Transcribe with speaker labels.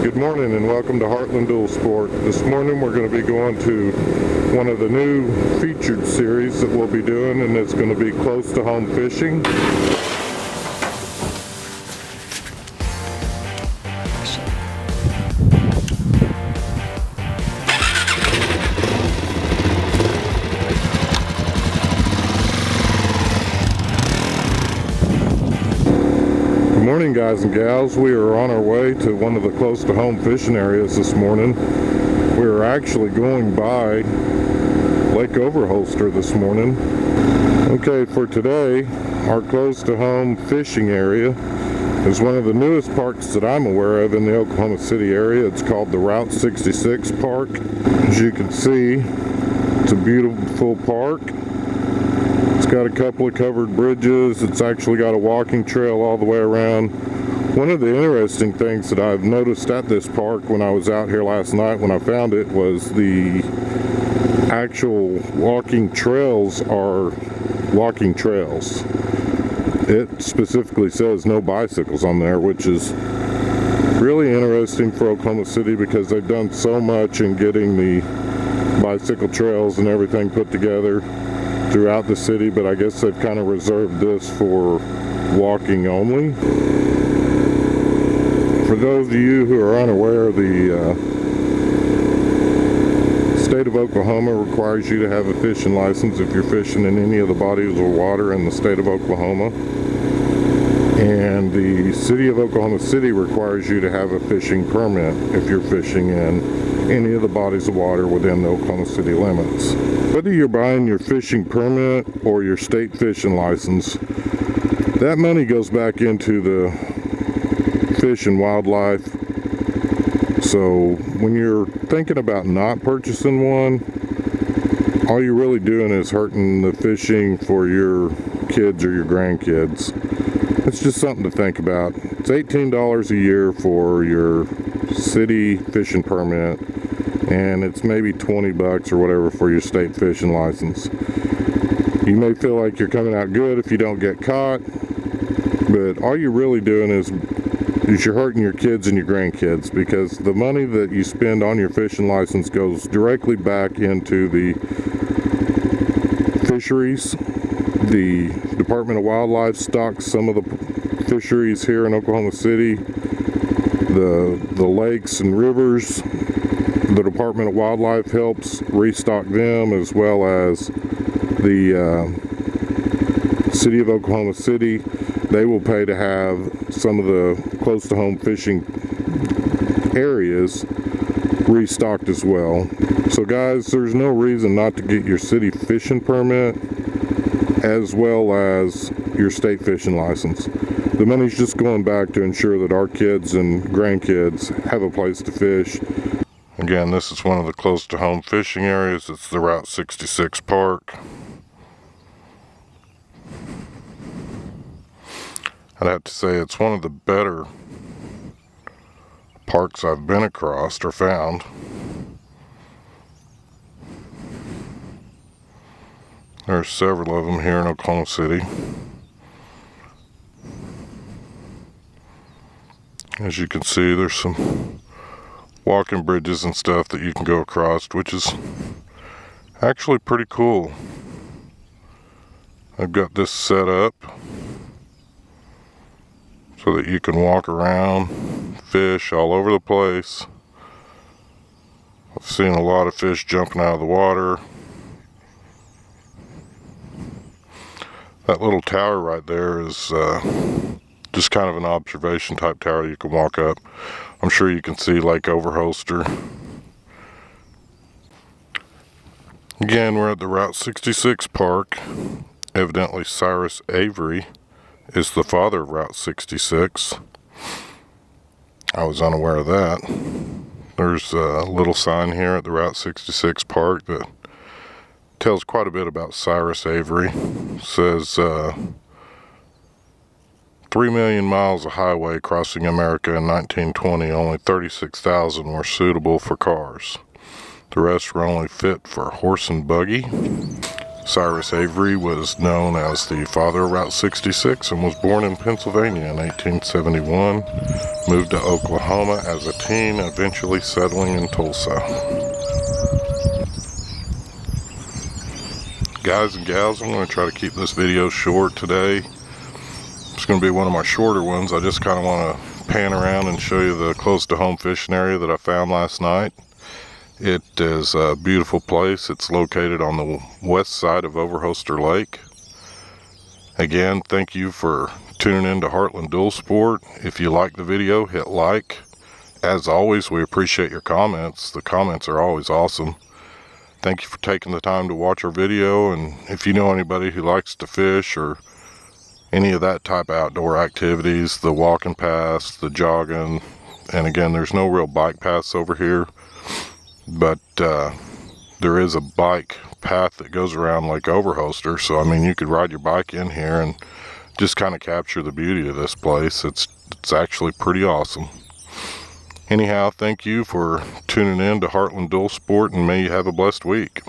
Speaker 1: Good morning and welcome to Heartland Dual Sport. This morning we're going to be going to one of the new featured series that we'll be doing, and it's going to be close to home fishing. Good morning, guys and gals. We are on our way to one of the close to home fishing areas this morning. We are actually going by Lake Overholster this morning. Okay, for today, our close to home fishing area is one of the newest parks that I'm aware of in the Oklahoma City area. It's called the Route 66 Park. As you can see, it's a beautiful park. It's got a couple of covered bridges. It's actually got a walking trail all the way around. One of the interesting things that I've noticed at this park when I was out here last night when I found it was the actual walking trails are walking trails. It specifically says no bicycles on there, which is really interesting for Oklahoma City because they've done so much in getting the bicycle trails and everything put together throughout the city, but I guess they've kind of reserved this for walking only. For those of you who are unaware, the state of Oklahoma requires you to have a fishing license if you're fishing in any of the bodies of water in the state of Oklahoma. And the city of Oklahoma City requires you to have a fishing permit if you're fishing in any of the bodies of water within the Oklahoma City limits. Whether you're buying your fishing permit or your state fishing license, that money goes back into the fish and wildlife. So when you're thinking about not purchasing one, all you're really doing is hurting the fishing for your kids or your grandkids. It's just something to think about. It's $18 a year for your city fishing permit, and it's maybe 20 bucks or whatever for your state fishing license. You may feel like you're coming out good if you don't get caught, but all you're really doing is you're hurting your kids and your grandkids, because the money that you spend on your fishing license goes directly back into the fisheries. The Department of Wildlife stocks some of the fisheries here in Oklahoma City. The lakes and rivers, the Department of Wildlife helps restock them, as well as the city of Oklahoma City. They will pay to have some of the close to home fishing areas restocked as well. So guys, there's no reason not to get your city fishing permit as well as your state fishing license. The money's just going back to ensure that our kids and grandkids have a place to fish. Again, this is one of the close to home fishing areas. It's the Route 66 Park. I'd have to say it's one of the better parks I've been across or found. There's several of them here in Oklahoma City. As you can see, there's some walking bridges and stuff that you can go across, which is actually pretty cool. I've got this set up so that you can walk around, fish all over the place. I've seen a lot of fish jumping out of the water. That little tower right there is just kind of an observation type tower you can walk up. I'm sure you can see Lake Overholster. Again, we're at the Route 66 Park. Evidently Cyrus Avery is the father of Route 66. I was unaware of that. There's a little sign here at the Route 66 Park that tells quite a bit about Cyrus Avery. It says 3 million miles of highway crossing America in 1920, only 36,000 were suitable for cars. The rest were only fit for horse and buggy. Cyrus Avery was known as the father of Route 66 and was born in Pennsylvania in 1871. Moved to Oklahoma as a teen, eventually settling in Tulsa. Guys and gals, I'm going to try to keep this video short today. It's going to be one of my shorter ones. I just kind of want to pan around and show you the close to home fishing area that I found last night. It is a beautiful place. It's located on the west side of Overholster Lake. Again, thank you for tuning in to Heartland Dual Sport. If you like the video, hit like. As always, we appreciate your comments. The comments are always awesome. Thank you for taking the time to watch our video, and if you know anybody who likes to fish or any of that type of outdoor activities, the walking paths, the jogging, and again, there's no real bike paths over here. But there is a bike path that goes around Lake Overholster, so I mean you could ride your bike in here and just kind of capture the beauty of this place. It's actually pretty awesome. Anyhow, thank you for tuning in to Heartland Dual Sport, and may you have a blessed week.